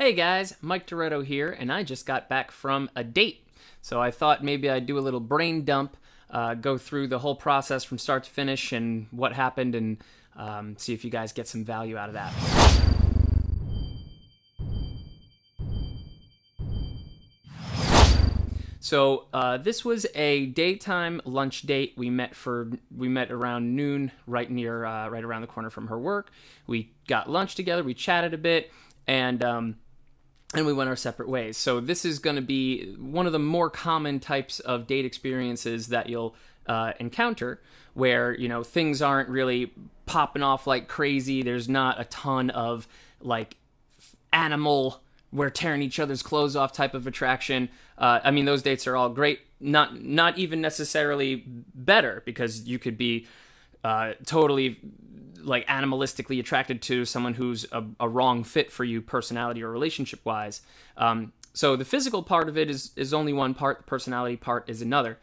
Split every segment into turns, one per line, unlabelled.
Hey guys, Mike Toretto here, and I just got back from a date. So I thought maybe I'd do a little brain dump, go through the whole process from start to finish and what happened, and see if you guys get some value out of that. So this was a daytime lunch date. We met around noon, right around the corner from her work. We got lunch together. We chatted a bit, and we went our separate ways. So this is going to be one of the more common types of date experiences that you'll encounter, where things aren't really popping off like crazy. There's not a ton of like animal, we're tearing each other's clothes off type of attraction. I mean, those dates are all great. Not even necessarily better, because you could be totally like animalistically attracted to someone who's a wrong fit for you, personality or relationship wise. So the physical part of it is only one part. The personality part is another.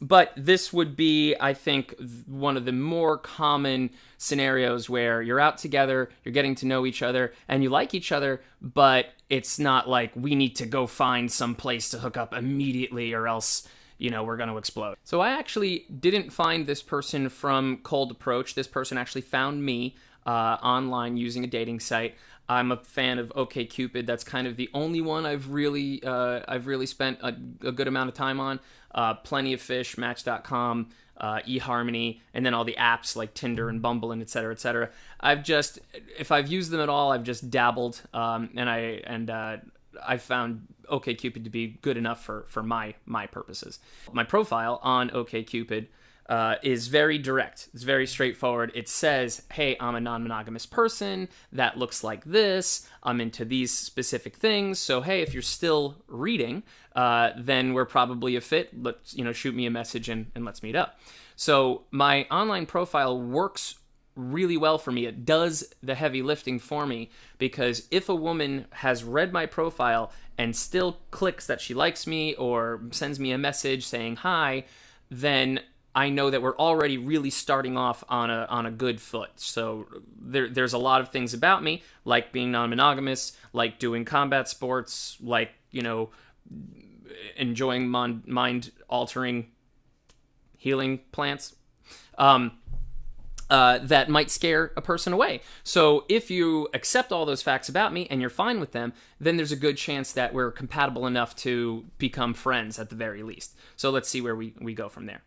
But this would be, I think, one of the more common scenarios where you're out together, you're getting to know each other, and you like each other, but it's not like we need to go find some place to hook up immediately or else, we're going to explode. So I actually didn't find this person from cold approach. This person actually found me online using a dating site. I'm a fan of OkCupid. That's kind of the only one I've really spent a good amount of time on. Plenty of Fish, Match.com, eHarmony, and then all the apps like Tinder and Bumble and et cetera, et cetera. If I've used them at all, I've just dabbled, and I found OkCupid to be good enough for my purposes. My profile on OkCupid is very direct. It's very straightforward. It says, hey, I'm a non-monogamous person that looks like this. I'm into these specific things. So, hey, if you're still reading, then we're probably a fit. Let's, shoot me a message and let's meet up. So my online profile works really well for me. It does the heavy lifting for me, because if a woman has read my profile and still clicks that she likes me or sends me a message saying hi, then I know that we're already really starting off on a good foot. So there's a lot of things about me, like being non-monogamous, like doing combat sports, like, enjoying mind-altering healing plants, that might scare a person away. So if you accept all those facts about me and you're fine with them, then there's a good chance that we're compatible enough to become friends at the very least. So let's see where we go from there.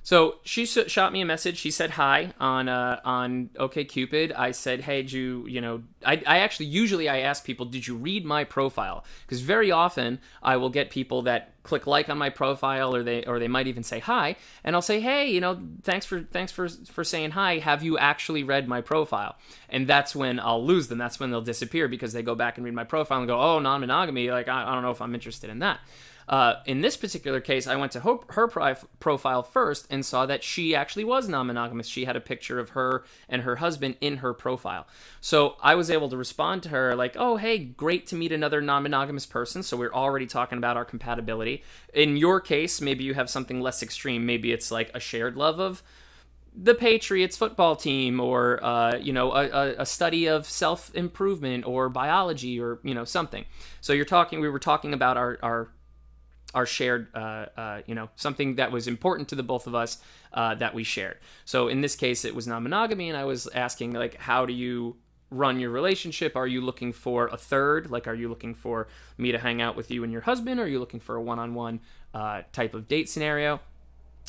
So she shot me a message. She said hi on OkCupid. I said, hey, usually I ask people, did you read my profile? Because very often I will get people that click like on my profile, or they might even say hi, and I'll say, hey, thanks for saying hi. Have you actually read my profile? And that's when I'll lose them. That's when they'll disappear, because they go back and read my profile and go, oh, non-monogamy. Like I don't know if I'm interested in that. In this particular case, I went to her profile first and saw that she actually was non-monogamous. She had a picture of her and her husband in her profile. So I was able to respond to her like, oh, hey, great to meet another non-monogamous person. So we're already talking about our compatibility. In your case, maybe you have something less extreme. Maybe it's like a shared love of the Patriots football team, or a study of self-improvement or biology, or something. So we were talking about our shared, something that was important to the both of us, that we shared. So in this case, it was non-monogamy, and I was asking, like, how do you run your relationship? Are you looking for a third? Like, are you looking for me to hang out with you and your husband? Or are you looking for a one-on-one type of date scenario?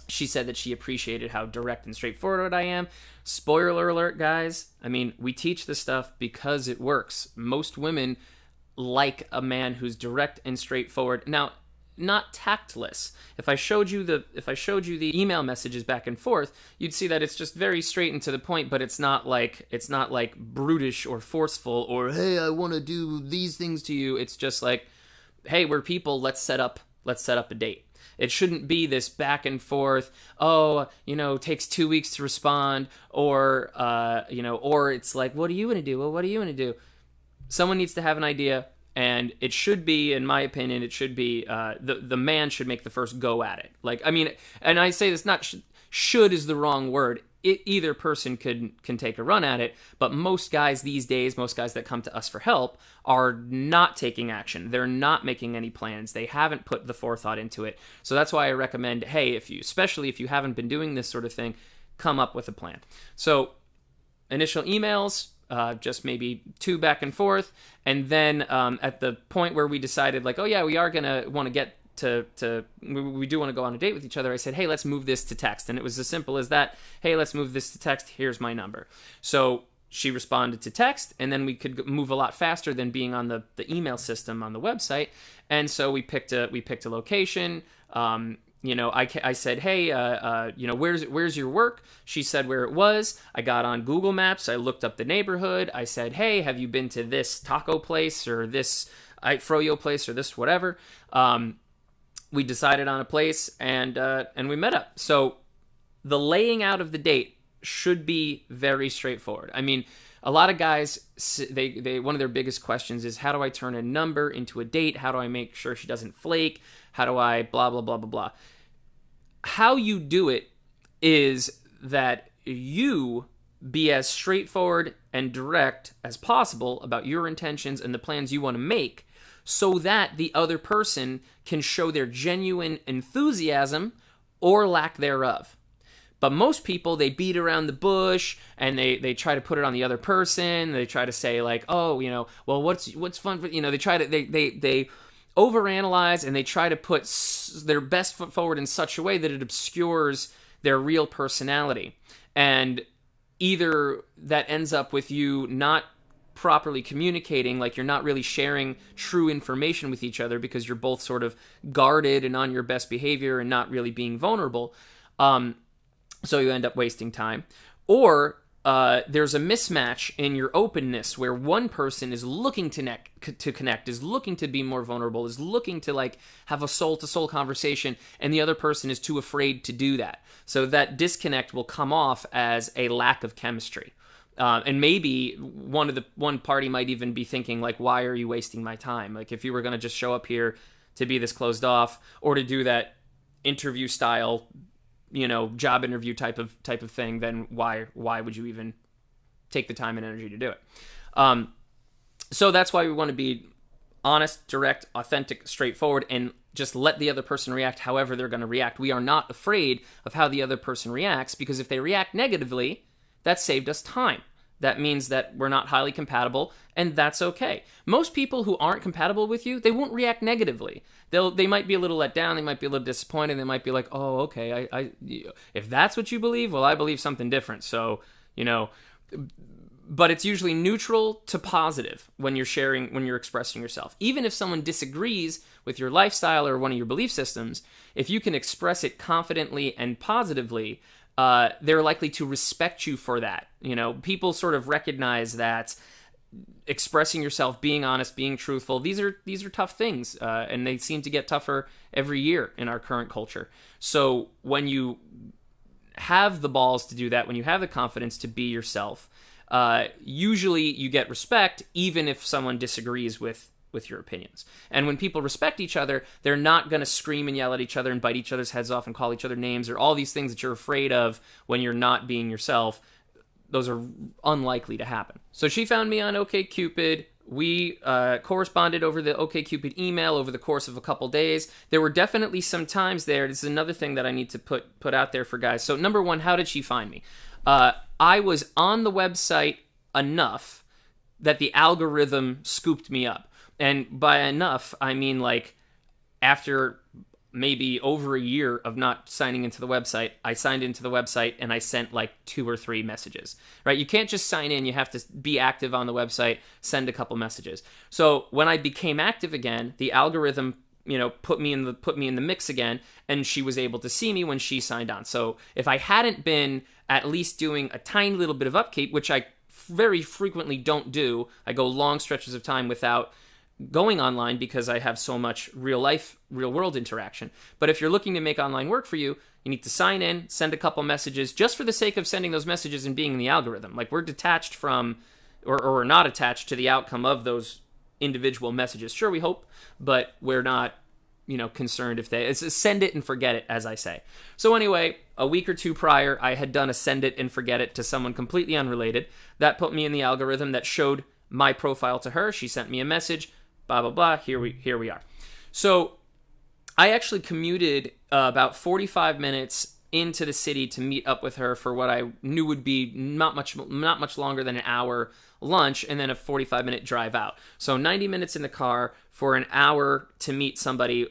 She said that she appreciated how direct and straightforward I am. Spoiler alert, guys. I mean, we teach this stuff because it works. Most women like a man who's direct and straightforward. Now, not tactless. If I showed you the email messages back and forth, you'd see that it's just very straight and to the point, but it's not like brutish or forceful, or hey, I want to do these things to you. It's just like, hey, we're people, let's set up a date. It shouldn't be this back and forth, takes 2 weeks to respond, or it's like, what are you going to do? Well, what are you going to do? Someone needs to have an idea. And it should be, in my opinion, the man should make the first go at it. Like, I mean, and I say this, not should is the wrong word. either person can take a run at it, but most guys these days, most guys that come to us for help, are not taking action. They're not making any plans. They haven't put the forethought into it. So that's why I recommend, hey, especially if you haven't been doing this sort of thing, come up with a plan. So initial emails, just maybe 2 back and forth, and then at the point where we decided, like, oh yeah, we are gonna want to get we do want to go on a date with each other, I said, hey, let's move this to text. And it was as simple as that. Hey, let's move this to text. Here's my number. So she responded to text, and then we could move a lot faster than being on the email system on the website. And so we picked a location. I said, hey, where's your work? She said where it was. I got on Google Maps. I looked up the neighborhood. I said, hey, have you been to this taco place or this froyo place or this whatever? We decided on a place, and we met up. So the laying out of the date should be very straightforward. I mean, a lot of guys, they one of their biggest questions is, how do I turn a number into a date? How do I make sure she doesn't flake? How do I blah, blah, blah, blah, blah? How you do it is that you be as straightforward and direct as possible about your intentions and the plans you want to make, so that the other person can show their genuine enthusiasm or lack thereof. But most people, they beat around the bush, and they try to put it on the other person. They try to say, like, oh, well, what's fun for, they try to, they overanalyze, and they try to put their best foot forward in such a way that it obscures their real personality. And either that ends up with you not properly communicating, like you're not really sharing true information with each other because you're both sort of guarded and on your best behavior and not really being vulnerable. So you end up wasting time. Or there's a mismatch in your openness where one person is looking to connect, is looking to be more vulnerable, is looking to like have a soul-to-soul conversation, and the other person is too afraid to do that. So that disconnect will come off as a lack of chemistry. And maybe one party might even be thinking, like, why are you wasting my time? Like, if you were going to just show up here to be this closed off or to do that interview style, job interview type of thing, then why would you even take the time and energy to do it? So that's why we want to be honest, direct, authentic, straightforward, and just let the other person react however they're going to react. We are not afraid of how the other person reacts, because if they react negatively, that saved us time. That means that we're not highly compatible, and that's okay. Most people who aren't compatible with you, they won't react negatively. They might be a little let down, they might be a little disappointed, they might be like, oh, okay, if that's what you believe, well, I believe something different. So, but it's usually neutral to positive when you're expressing yourself. Even if someone disagrees with your lifestyle or one of your belief systems, if you can express it confidently and positively, they're likely to respect you for that. People sort of recognize that expressing yourself, being honest, being truthful, these are tough things, and they seem to get tougher every year in our current culture. So when you have the balls to do that, when you have the confidence to be yourself, usually you get respect, even if someone disagrees with your opinions. And when people respect each other, they're not going to scream and yell at each other and bite each other's heads off and call each other names, or all these things that you're afraid of when you're not being yourself. Those are unlikely to happen. So she found me on OkCupid. We corresponded over the OkCupid email over the course of a couple days. There were definitely some times there. This is another thing that I need to put out there for guys. So number one, how did she find me? I was on the website enough that the algorithm scooped me up. And by enough, I mean like after maybe over a year of not signing into the website, I signed into the website and I sent like 2 or 3 messages, right? You can't just sign in. You have to be active on the website, send a couple messages. So when I became active again, the algorithm, put me in the mix again, and she was able to see me when she signed on. So if I hadn't been at least doing a tiny little bit of upkeep, which I very frequently don't do, I go long stretches of time without going online because I have so much real world interaction. But if you're looking to make online work for you, you need to sign in, send a couple messages just for the sake of sending those messages and being in the algorithm. Like, we're detached from, or we're not attached to the outcome of those individual messages. Sure, we hope, but we're not concerned if it's a send it and forget it, as I say. So anyway, a week or two prior, I had done a send it and forget it to someone completely unrelated. That put me in the algorithm that showed my profile to her. She sent me a message, blah, blah, blah. Here we are. So I actually commuted about 45 minutes into the city to meet up with her for what I knew would be not much longer than an hour lunch, and then a 45-minute drive out. So 90 minutes in the car for an hour to meet somebody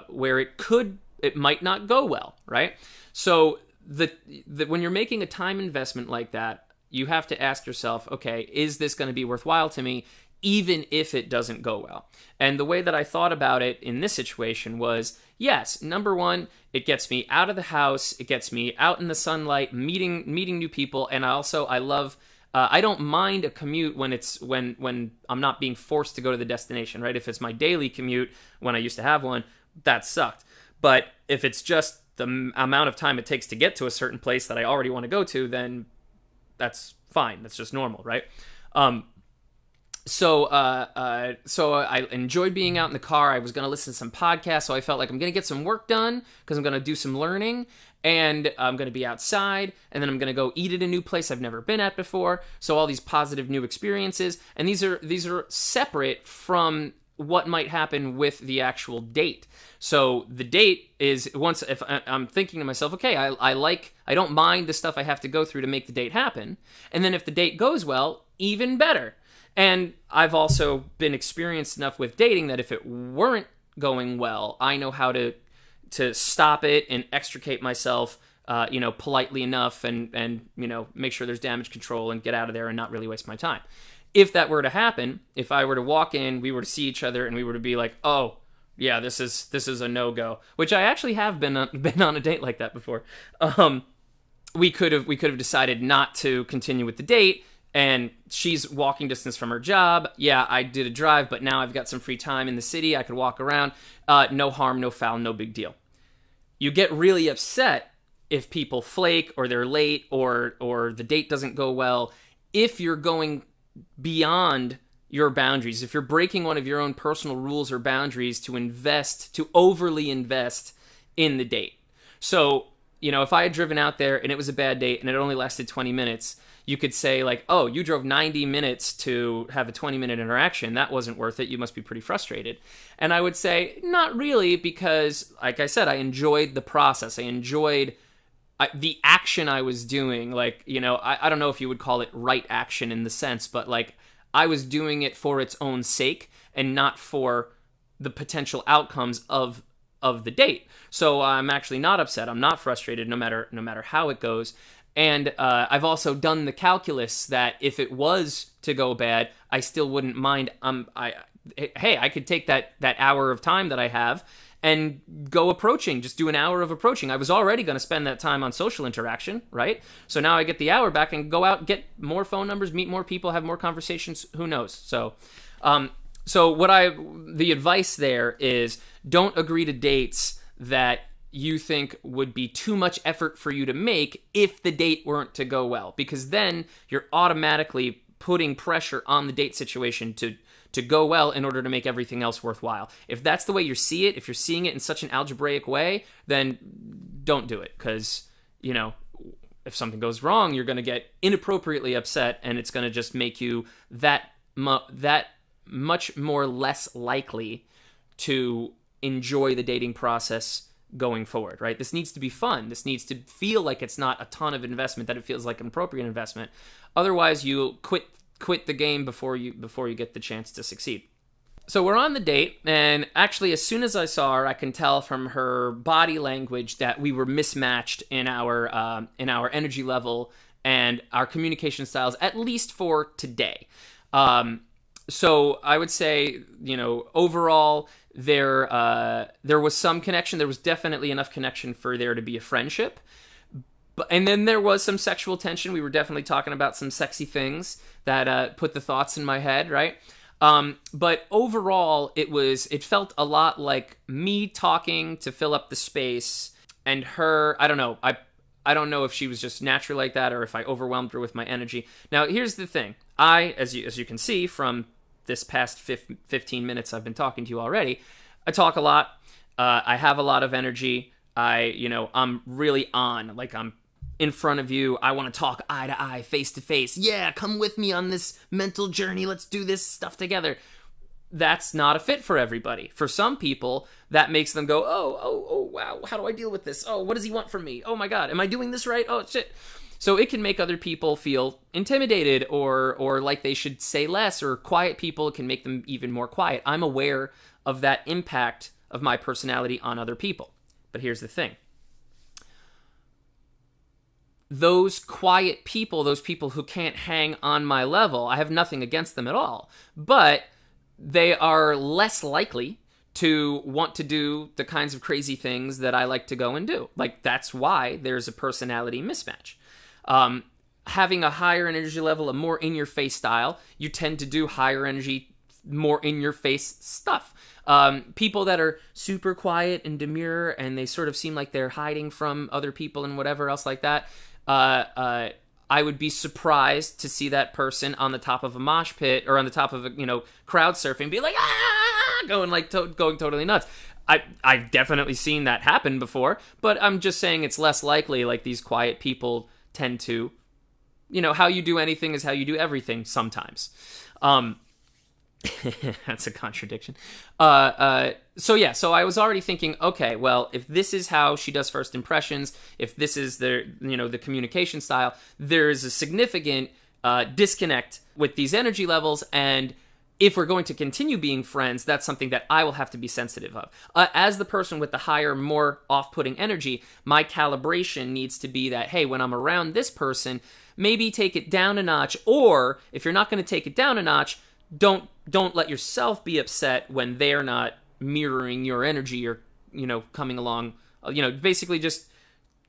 where it might not go well, right? So when you're making a time investment like that, you have to ask yourself, okay, is this going to be worthwhile to me, even if it doesn't go well? And the way that I thought about it in this situation was, yes, number one, it gets me out of the house, it gets me out in the sunlight, meeting new people, and I love. I don't mind a commute when I'm not being forced to go to the destination, right? If it's my daily commute when I used to have one, that sucked. But if it's just the amount of time it takes to get to a certain place that I already want to go to, then that's fine. That's just normal, right? So I enjoyed being out in the car. I was going to listen to some podcasts, so I felt like I'm going to get some work done because I'm going to do some learning, and I'm going to be outside, and then I'm going to go eat at a new place I've never been at before. So all these positive new experiences, and these are separate from what might happen with the actual date. So the date is if I'm thinking to myself, okay, I don't mind the stuff I have to go through to make the date happen, and then if the date goes well, even better. And I've also been experienced enough with dating that if it weren't going well, I know how to stop it and extricate myself, politely enough and make sure there's damage control and get out of there and not really waste my time. If that were to happen, if I were to walk in, we were to see each other and we were to be like, oh, yeah, this is a no-go, which I actually have been on a date like that before. We could have decided not to continue with the date. And she's walking distance from her job. Yeah, I did a drive, but now I've got some free time in the city. I could walk around. No harm, no foul, no big deal. You get really upset if people flake or they're late or the date doesn't go well. If you're going beyond your boundaries, if you're breaking one of your own personal rules or boundaries to overly invest in the date. So, if I had driven out there and it was a bad date and it only lasted 20 minutes, you could say like, oh, you drove 90 minutes to have a 20-minute interaction. That wasn't worth it. You must be pretty frustrated. And I would say, not really, because like I said, I enjoyed the process. I enjoyed the action I was doing. Like, I don't know if you would call it right action in the sense, but like I was doing it for its own sake and not for the potential outcomes of the date. So I'm actually not upset. I'm not frustrated no matter how it goes. And I've also done the calculus that if it was to go bad, I still wouldn't mind. I could take that hour of time that I have and go approaching, just do an hour of approaching. I was already going to spend that time on social interaction, right? So now I get the hour back and go out, get more phone numbers, meet more people, have more conversations. Who knows? So the advice there is don't agree to dates that you think would be too much effort for you to make if the date weren't to go well, because then you're automatically putting pressure on the date situation to go well in order to make everything else worthwhile. If that's the way you see it, if you're seeing it in such an algebraic way, then don't do it, because if something goes wrong, you're going to get inappropriately upset, and it's going to just make you that much more less likely to enjoy the dating process going forward, right? This needs to be fun. This needs to feel like it's not a ton of investment, that it feels like an appropriate investment. Otherwise, you'll quit the game before you get the chance to succeed. So we're on the date, and actually as soon as I saw her, I can tell from her body language that we were mismatched in our energy level and our communication styles, at least for today. So I would say, overall, there was some connection. There was definitely enough connection for there to be a friendship. And then there was some sexual tension. We were definitely talking about some sexy things that put the thoughts in my head, right? But overall, it felt a lot like me talking to fill up the space, and her, I don't know. I don't know if she was just naturally like that or if I overwhelmed her with my energy. Now, here's the thing. As you can see from this past 15 minutes I've been talking to you already, I talk a lot. I have a lot of energy. I'm really on. Like, I'm in front of you. I want to talk eye to eye, face to face. Yeah, come with me on this mental journey. Let's do this stuff together. That's not a fit for everybody. For some people, that makes them go, oh, wow, how do I deal with this? Oh, what does he want from me? Oh my God, am I doing this right? Oh, shit. So it can make other people feel intimidated or like they should say less, or quiet people can make them even more quiet. I'm aware of that impact of my personality on other people. But here's the thing. Those quiet people, those people who can't hang on my level, I have nothing against them at all. But they are less likely to want to do the kinds of crazy things that I like to go and do. Like, that's why there's a personality mismatch. Having a higher energy level, a more in-your-face style, you tend to do higher energy, more in-your-face stuff. People that are super quiet and demure and they sort of seem like they're hiding from other people and whatever else like that, I would be surprised to see that person on the top of a mosh pit or on the top of a, crowd surfing, be like, going going totally nuts. I've definitely seen that happen before, but I'm just saying it's less likely. Like, these quiet people tend to, how you do anything is how you do everything sometimes. That's a contradiction. So I was already thinking, okay, well, if this is how she does first impressions, if this is the communication style, there is a significant disconnect with these energy levels, and if we're going to continue being friends, that's something that I will have to be sensitive of. As the person with the higher, more off-putting energy, my calibration needs to be that, hey, when I'm around this person, maybe take it down a notch, or if you're not going to take it down a notch, don't let yourself be upset when they're not mirroring your energy or, coming along. Basically just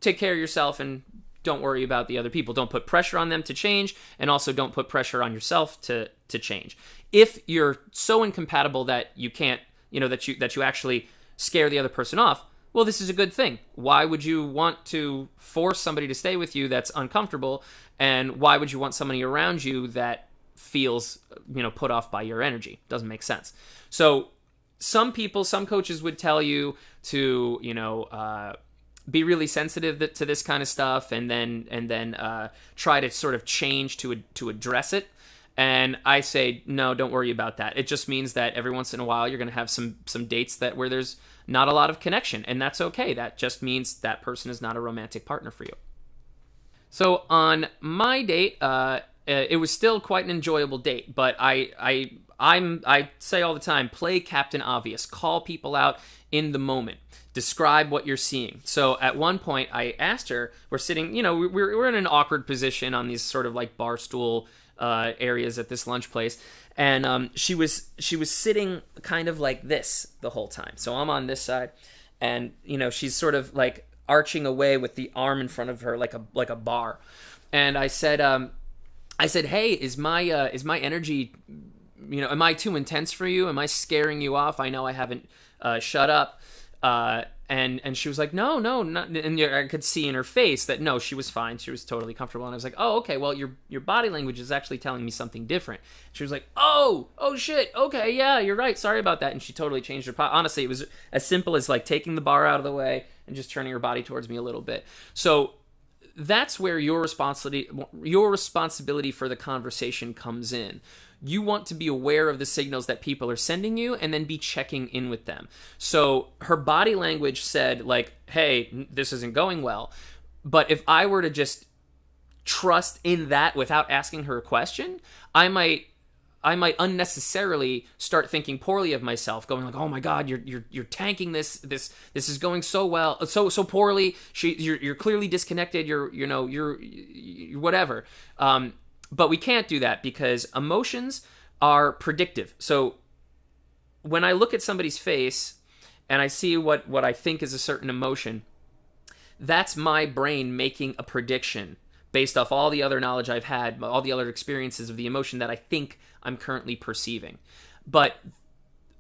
take care of yourself and don't worry about the other people. Don't put pressure on them to change, and also don't put pressure on yourself to change. If you're so incompatible that you can't, that you actually scare the other person off, well, this is a good thing. Why would you want to force somebody to stay with you that's uncomfortable, and why would you want somebody around you that feels, put off by your energy? Doesn't make sense. So some coaches would tell you to, be really sensitive to this kind of stuff, and then try to sort of change to address it. And I say, no, don't worry about that. It just means that every once in a while you're going to have some dates where there's not a lot of connection, and that's okay. That just means that person is not a romantic partner for you. So on my date, it was still quite an enjoyable date, but I say all the time, play Captain Obvious. Call people out in the moment. Describe what you're seeing. So at one point, I asked her, we're sitting, we're in an awkward position on these sort of like bar stool areas at this lunch place, and she was sitting kind of like this the whole time. So I'm on this side, and she's sort of like arching away with the arm in front of her like a bar. And I said, hey, is my energy, am I too intense for you? Am I scaring you off? I know I haven't shut up. And she was like, no, not, and I could see in her face that no, she was fine. She was totally comfortable. And I was like, oh, okay, well, your body language is actually telling me something different. She was like, oh shit, okay, yeah, you're right, sorry about that. And she totally changed her honestly, it was as simple as like taking the bar out of the way and just turning her body towards me a little bit. So that's where your responsibility for the conversation comes in. You want to be aware of the signals that people are sending you and then be checking in with them. So her body language said like, hey, this isn't going well. But if I were to just trust in that without asking her a question, I might unnecessarily start thinking poorly of myself, going like, "Oh my God, you're tanking this. This is going so well, so poorly. You're clearly disconnected. You're whatever." But we can't do that because emotions are predictive. So when I look at somebody's face and I see what I think is a certain emotion, that's my brain making a prediction based off all the other knowledge I've had, all the other experiences of the emotion that I think I'm currently perceiving. But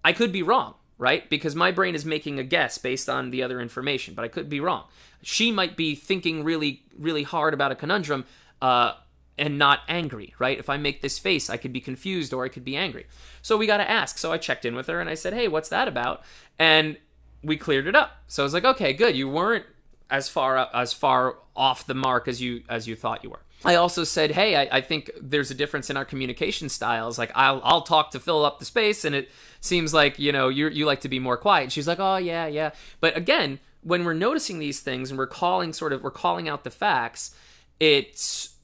I could be wrong, right? Because my brain is making a guess based on the other information, but I could be wrong. She might be thinking really, really hard about a conundrum and not angry, right? If I make this face, I could be confused or I could be angry. So we got to ask. So I checked in with her and I said, hey, what's that about? And we cleared it up. So I was like, okay, good. You weren't as far off the mark as you thought you were. I also said, hey, I think there's a difference in our communication styles. Like, I'll talk to fill up the space, and it seems like, you know, you like to be more quiet. And she's like, oh, yeah. But again, when we're noticing these things and we're calling out the facts, it's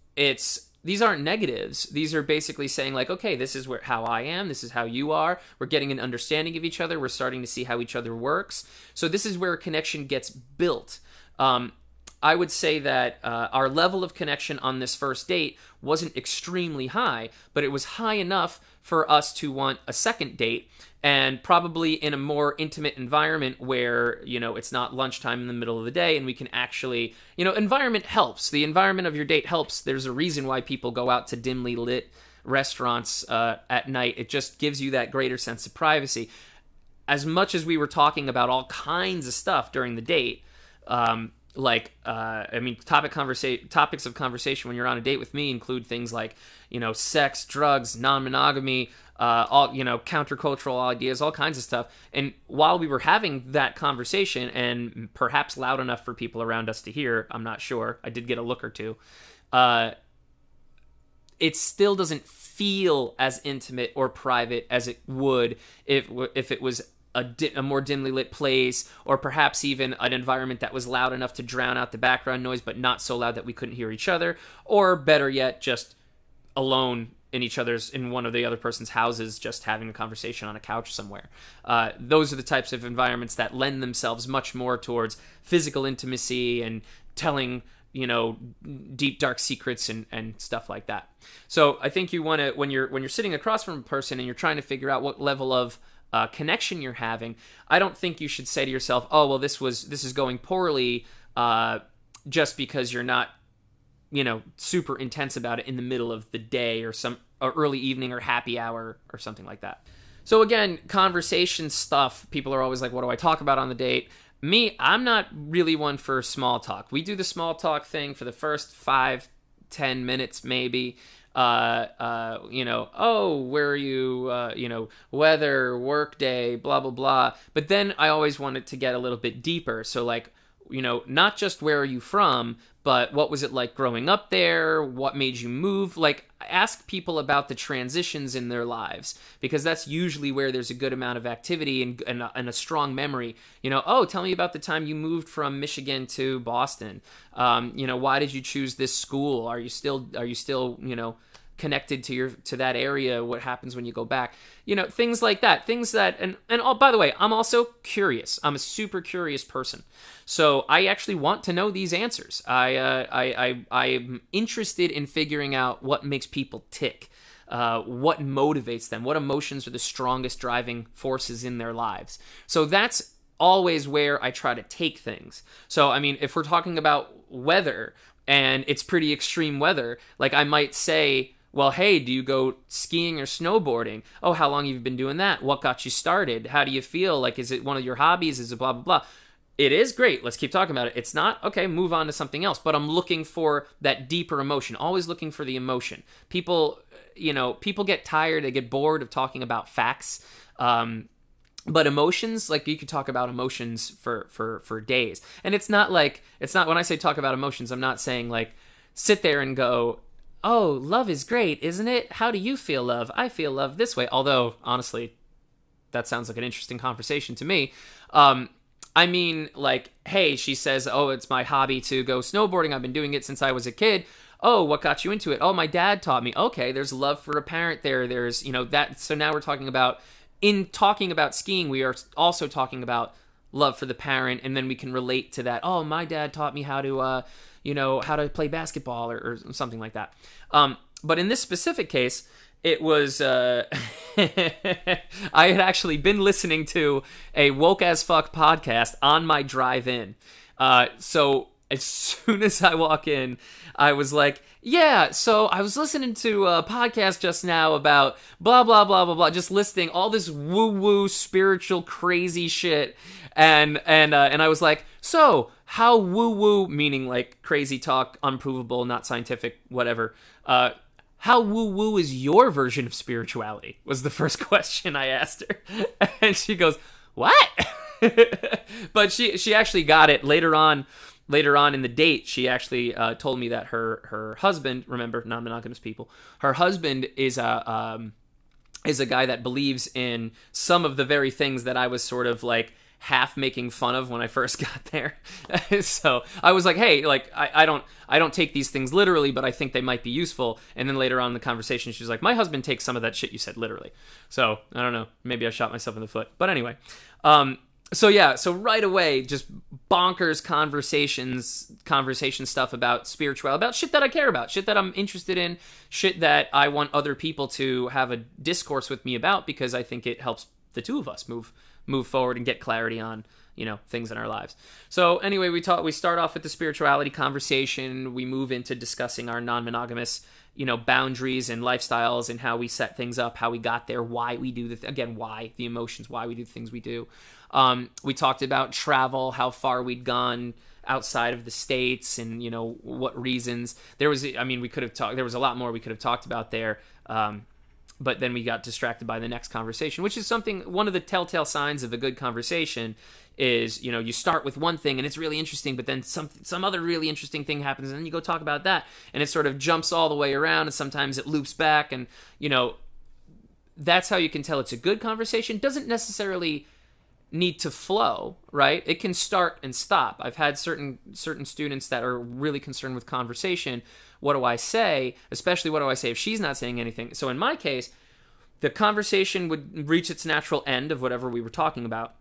these aren't negatives. These are basically saying, like, okay, this is how I am. This is how you are. We're getting an understanding of each other. We're starting to see how each other works. So this is where a connection gets built. I would say that our level of connection on this first date wasn't extremely high, but it was high enough for us to want a second date, and probably in a more intimate environment where, you know, it's not lunchtime in the middle of the day and we can actually, you know, environment helps. The environment of your date helps. There's a reason why people go out to dimly lit restaurants at night. It just gives you that greater sense of privacy. As much as we were talking about all kinds of stuff during the date, I mean, topics of conversation when you're on a date with me include things like, you know, sex, drugs, non-monogamy, all, you know, countercultural ideas, all kinds of stuff. And while we were having that conversation, and perhaps loud enough for people around us to hear, I'm not sure, I did get a look or two, it still doesn't feel as intimate or private as it would if it was a more dimly lit place, or perhaps even an environment that was loud enough to drown out the background noise, but not so loud that we couldn't hear each other, or better yet, just alone in one of the other person's houses, just having a conversation on a couch somewhere. Those are the types of environments that lend themselves much more towards physical intimacy and telling, you know, deep dark secrets and stuff like that. So I think you want to, when you're sitting across from a person and you're trying to figure out what level of connection you're having, I don't think you should say to yourself, oh, well, this is going poorly just because you're not, you know, super intense about it in the middle of the day or early evening or happy hour or something like that. So again, conversation stuff, people are always like, what do I talk about on the date? Me, I'm not really one for small talk. We do the small talk thing for the first 5-10 minutes maybe. You know, oh, where are you, you know, weather, work day, blah, blah, blah. But then I always wanted to get a little bit deeper. So like, you know, not just where are you from, but what was it like growing up there? What made you move? Like, ask people about the transitions in their lives, because that's usually where there's a good amount of activity and a strong memory. You know, oh, tell me about the time you moved from Michigan to Boston. You know, why did you choose this school? Are you still, you know, connected to that area? What happens when you go back? You know, things like that. Things that, and oh, by the way, I'm also curious. I'm a super curious person. So I actually want to know these answers. I'm interested in figuring out what makes people tick, what motivates them, what emotions are the strongest driving forces in their lives. So that's always where I try to take things. So, I mean, if we're talking about weather and it's pretty extreme weather, like I might say, well, hey, do you go skiing or snowboarding? Oh, how long have you been doing that? What got you started? How do you feel? Like, is it one of your hobbies? Is it blah, blah, blah? It is great. Let's keep talking about it. It's not, okay, move on to something else. But I'm looking for that deeper emotion, always looking for the emotion. People, you know, people get tired, they get bored of talking about facts. But emotions, like you could talk about emotions for days. And it's not when I say talk about emotions, I'm not saying like sit there and go, oh, love is great, isn't it? How do you feel love? I feel love this way. Although, honestly, that sounds like an interesting conversation to me. I mean, like, hey, she says, oh, it's my hobby to go snowboarding. I've been doing it since I was a kid. Oh, what got you into it? Oh, my dad taught me. Okay, there's love for a parent there. There's, you know, that. So now we're talking about, in talking about skiing, we are also talking about love for the parent, and then we can relate to that. Oh, my dad taught me how to, you know, how to play basketball or something like that. But in this specific case, it was, I had actually been listening to a Woke as Fuck podcast on my drive in. So as soon as I walk in, I was like, yeah, so I was listening to a podcast just now about blah, blah, blah, blah, blah, just listing all this woo-woo, spiritual, crazy shit. And I was like, so how woo-woo, meaning like crazy talk, unprovable, not scientific, whatever, how woo-woo is your version of spirituality? Was the first question I asked her. And she goes, what? But she actually got it later on. Later on in the date, she actually told me that her husband, remember, non-monogamous people, her husband is a guy that believes in some of the very things that I was sort of like half making fun of when I first got there. So I was like, hey, like I don't take these things literally, but I think they might be useful. And then later on in the conversation, she was like, my husband takes some of that shit you said literally. So I don't know, maybe I shot myself in the foot. But anyway, so yeah, so right away, just bonkers conversation stuff about spirituality, about shit that I care about, shit that I'm interested in, shit that I want other people to have a discourse with me about, because I think it helps the two of us move forward and get clarity on, you know, things in our lives. So anyway, we start off with the spirituality conversation. We move into discussing our non-monogamous, you know, boundaries and lifestyles and how we set things up, how we got there, why we do why the emotions, why we do the things we do. We talked about travel, how far we'd gone outside of the States, and, you know, what reasons. There was a lot more we could have talked about there. But then we got distracted by the next conversation, which is one of the telltale signs of a good conversation is, you know, you start with one thing and it's really interesting, but then some other really interesting thing happens, and then you go talk about that, and it sort of jumps all the way around, and sometimes it loops back, and, you know, that's how you can tell it's a good conversation. Doesn't necessarily need to flow, right? It can start and stop. I've had certain students that are really concerned with conversation. What do I say? Especially, what do I say if she's not saying anything? So in my case, the conversation would reach its natural end of whatever we were talking about,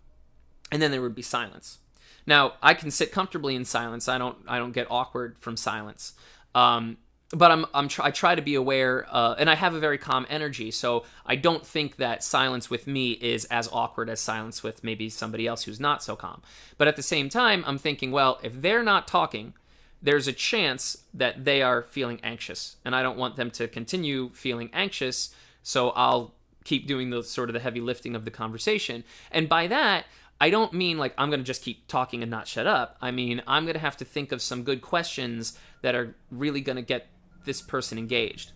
and then there would be silence. Now, I can sit comfortably in silence. I don't get awkward from silence. But I try to be aware, and I have a very calm energy, so I don't think that silence with me is as awkward as silence with maybe somebody else who's not so calm. But at the same time, I'm thinking, well, if they're not talking, there's a chance that they are feeling anxious, and I don't want them to continue feeling anxious, so I'll keep doing the heavy lifting of the conversation. And by that, I don't mean like I'm going to just keep talking and not shut up. I mean, I'm going to have to think of some good questions that are really going to get this person engaged.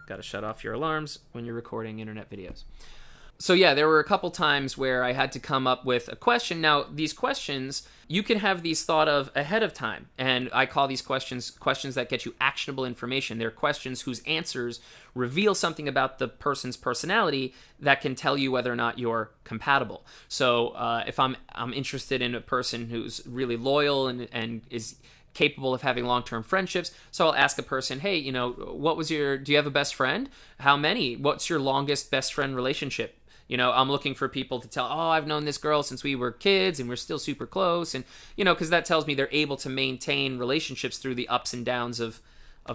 Got to shut off your alarms when you're recording internet videos. So yeah, there were a couple times where I had to come up with a question. Now, these questions, you can have these thought of ahead of time, and I call these questions that get you actionable information. They're questions whose answers reveal something about the person's personality that can tell you whether or not you're compatible. So if I'm interested in a person who's really loyal and is capable of having long-term friendships, so I'll ask a person, hey, you know, do you have a best friend? How many? What's your longest best friend relationship? You know, I'm looking for people to tell, oh, I've known this girl since we were kids and we're still super close. And, you know, because that tells me they're able to maintain relationships through the ups and downs of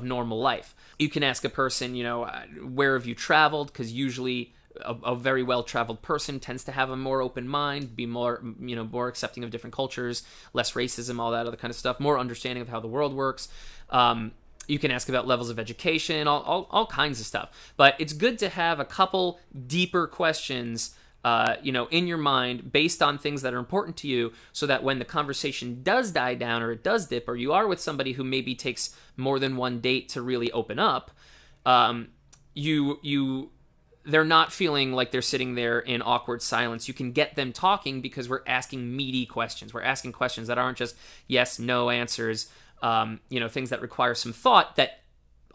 normal life. You can ask a person, you know, where have you traveled? Because usually a very well-traveled person tends to have a more open mind, be more, you know, more accepting of different cultures, less racism, all that other kind of stuff, more understanding of how the world works. You can ask about levels of education, all kinds of stuff. But it's good to have a couple deeper questions, you know, in your mind based on things that are important to you, so that when the conversation does die down or it does dip, or you are with somebody who maybe takes more than one date to really open up, they're not feeling like they're sitting there in awkward silence. You can get them talking because we're asking meaty questions. We're asking questions that aren't just yes, no answers, you know, things that require some thought that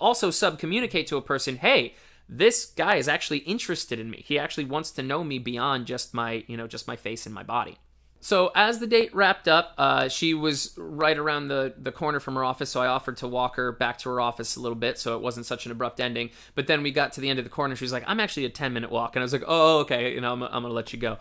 also sub-communicate to a person, hey, this guy is actually interested in me. He actually wants to know me beyond just my, you know, just my face and my body. So as the date wrapped up, she was right around the corner from her office, so I offered to walk her back to her office a little bit so it wasn't such an abrupt ending. But then we got to the end of the corner, she was like, I'm actually a 10-minute walk. And I was like, oh, okay, you know, I'm going to let you go.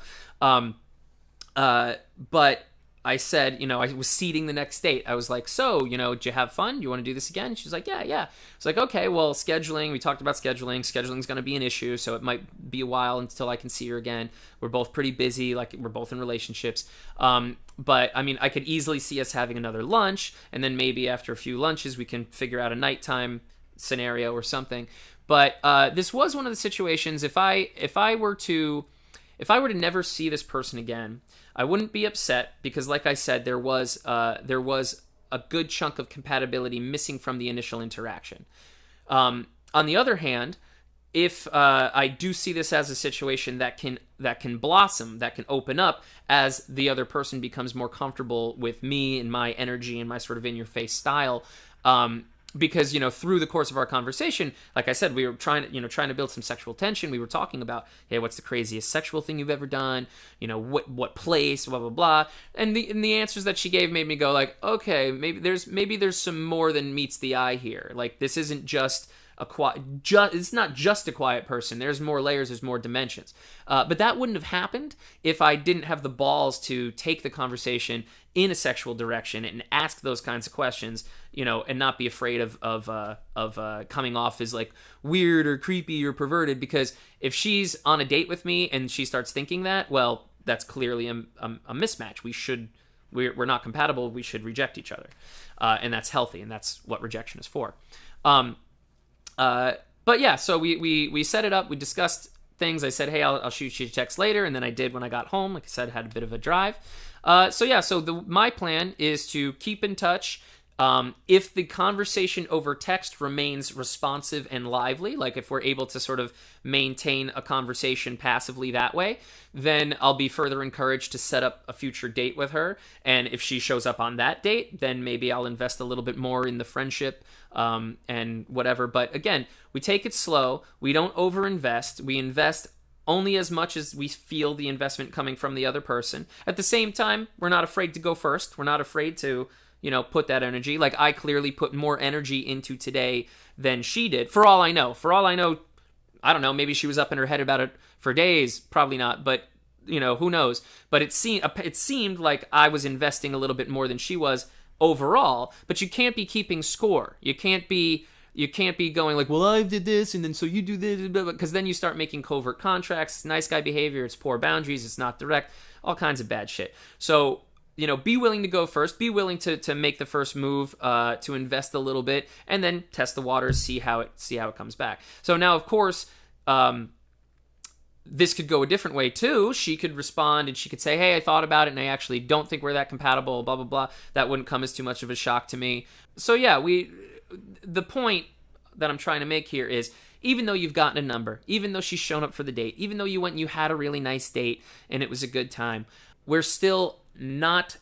But I said, you know, I was seeding the next date. I was like, so, you know, did you have fun? Do you want to do this again? She's like, yeah. It's like, okay, well, scheduling, we talked about scheduling. Scheduling's going to be an issue, so it might be a while until I can see her again. We're both pretty busy, like we're both in relationships. But, I mean, I could easily see us having another lunch, and then maybe after a few lunches, we can figure out a nighttime scenario or something. But this was one of the situations, if I were to never see this person again, I wouldn't be upset because, like I said, there was a good chunk of compatibility missing from the initial interaction. On the other hand, if I do see this as a situation that can blossom, that can open up as the other person becomes more comfortable with me and my energy and my sort of in-your-face style. Because, through the course of our conversation, like I said, we were trying to build some sexual tension. We were talking about, hey, what's the craziest sexual thing you've ever done? What place, blah, blah, blah. And the answers that she gave made me go like, okay, maybe there's some more than meets the eye here. Like, this isn't just it's not just a quiet person. There's more layers, there's more dimensions. But that wouldn't have happened if I didn't have the balls to take the conversation in a sexual direction and ask those kinds of questions, and not be afraid of coming off as like weird or creepy or perverted. Because if she's on a date with me and she starts thinking that, well, that's clearly a mismatch. We're not compatible. We should reject each other, and that's healthy, and that's what rejection is for. But yeah, so we set it up. We discussed things. I said, hey, I'll shoot you a text later, and then I did when I got home. Like I said, I had a bit of a drive. So my plan is to keep in touch. If the conversation over text remains responsive and lively, like if we're able to sort of maintain a conversation passively that way, then I'll be further encouraged to set up a future date with her. And if she shows up on that date, then maybe I'll invest a little bit more in the friendship and whatever. But again, we take it slow. We don't overinvest. We invest only as much as we feel the investment coming from the other person. At the same time, we're not afraid to go first. We're not afraid to put that energy. Like, I clearly put more energy into today than she did. For all I know, I don't know, maybe she was up in her head about it for days. Probably not, but, who knows? But it seemed like I was investing a little bit more than she was overall, but you can't be keeping score. You can't be going like, well, I did this, and then so you do this, because then you start making covert contracts. It's nice guy behavior. It's poor boundaries. It's not direct. All kinds of bad shit. So, be willing to go first, be willing to make the first move, to invest a little bit, and then test the waters, see how it comes back. So now, of course, this could go a different way too. She could respond and she could say, hey, I thought about it and I actually don't think we're that compatible, blah, blah, blah. That wouldn't come as too much of a shock to me. So yeah, the point that I'm trying to make here is, even though you've gotten a number, even though she's shown up for the date, even though you went and you had a really nice date and it was a good time, we're still not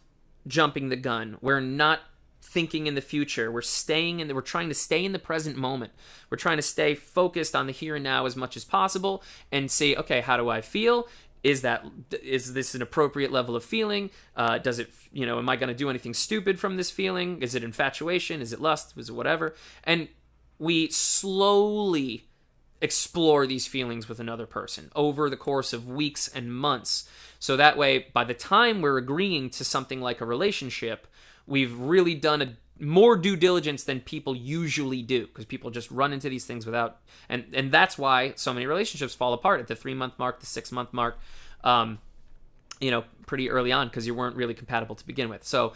jumping the gun. We're not thinking in the future. We're trying to stay in the present moment. We're trying to stay focused on the here and now as much as possible and say, okay, how do I feel? Is this an appropriate level of feeling? Does it, am I going to do anything stupid from this feeling? Is it infatuation? Is it lust? Is it whatever? And we slowly explore these feelings with another person over the course of weeks and months. So that way, by the time we're agreeing to something like a relationship, we've really done more due diligence than people usually do, because people just run into these things without, and that's why so many relationships fall apart at the 3-month mark, the 6-month mark, pretty early on, because you weren't really compatible to begin with. So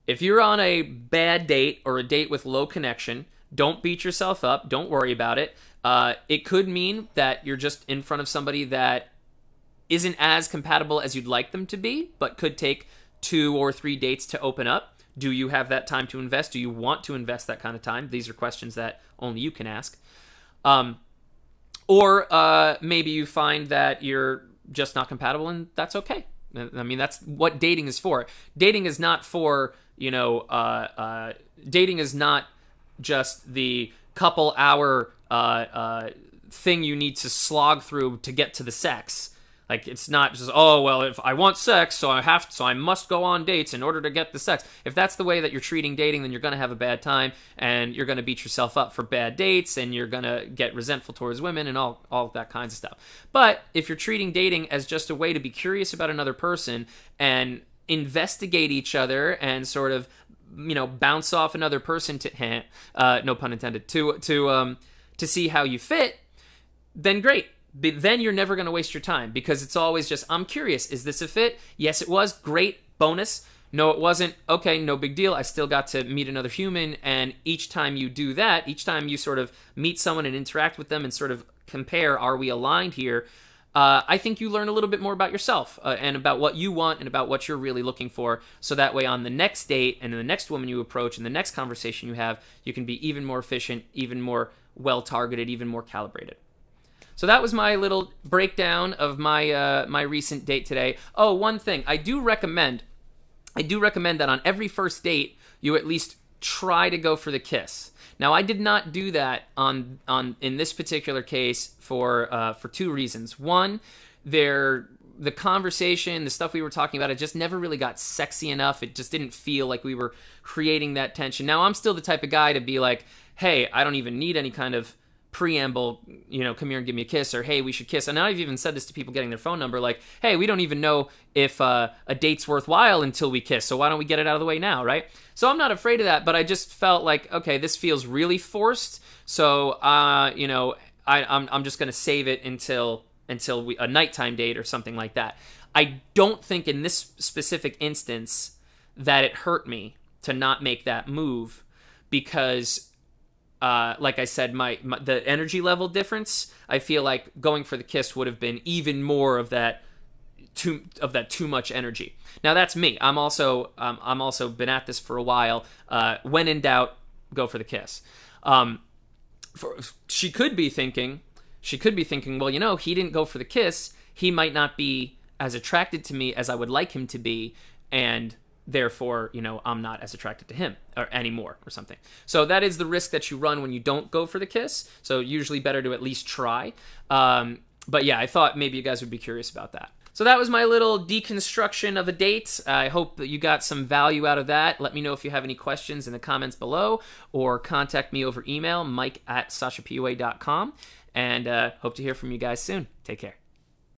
if you're on a bad date or a date with low connection, don't beat yourself up. Don't worry about it. It could mean that you're just in front of somebody that isn't as compatible as you'd like them to be, but could take 2 or 3 dates to open up. Do you have that time to invest? Do you want to invest that kind of time? These are questions that only you can ask. Or maybe you find that you're just not compatible, and that's okay. I mean, that's what dating is for. Dating is not for, dating is not just the couple hour thing you need to slog through to get to the sex. Like, it's not just, oh, well, if I want sex, so I must go on dates in order to get the sex. If that's the way that you're treating dating, then you're going to have a bad time, and you're going to beat yourself up for bad dates, and you're going to get resentful towards women and all that kinds of stuff. But if you're treating dating as just a way to be curious about another person and investigate each other and sort of, bounce off another person to, no pun intended, to see how you fit, then great. But then you're never going to waste your time, because it's always just, I'm curious, is this a fit? Yes, it was. Great. Bonus. No, it wasn't. Okay, no big deal. I still got to meet another human. And each time you do that, each time you sort of meet someone and interact with them and sort of compare, are we aligned here? I think you learn a little bit more about yourself and about what you want and about what you're really looking for. So that way on the next date and the next woman you approach and the next conversation you have, you can be even more efficient, even more well-targeted, even more calibrated. So that was my little breakdown of my my recent date today. Oh, one thing. I do recommend that on every first date, you at least try to go for the kiss. Now, I did not do that on in this particular case for 2 reasons. One, the conversation, the stuff we were talking about, it just never really got sexy enough. It just didn't feel like we were creating that tension. Now, I'm still the type of guy to be like, hey, I don't even need any kind of preamble, you know, come here and give me a kiss, or hey, we should kiss. And I've even said this to people getting their phone number, like, hey, we don't even know if a date's worthwhile until we kiss, so why don't we get it out of the way now, right? So I'm not afraid of that, but I just felt like, okay, this feels really forced, so you know, I'm just gonna save it until a nighttime date or something like that. I don't think in this specific instance that it hurt me to not make that move, because like I said, the energy level difference, I feel like going for the kiss would have been even more of that too much energy. Now that's me. I'm also been at this for a while. When in doubt, go for the kiss. She could be thinking, well, you know, he didn't go for the kiss. He might not be as attracted to me as I would like him to be, and therefore, you know, I'm not as attracted to him or anymore or something. So that is the risk that you run when you don't go for the kiss. So usually better to at least try. But yeah, I thought maybe you guys would be curious about that. So that was my little deconstruction of a date. I hope that you got some value out of that. Let me know if you have any questions in the comments below, or contact me over email, mike@sashapua.com. And hope to hear from you guys soon. Take care.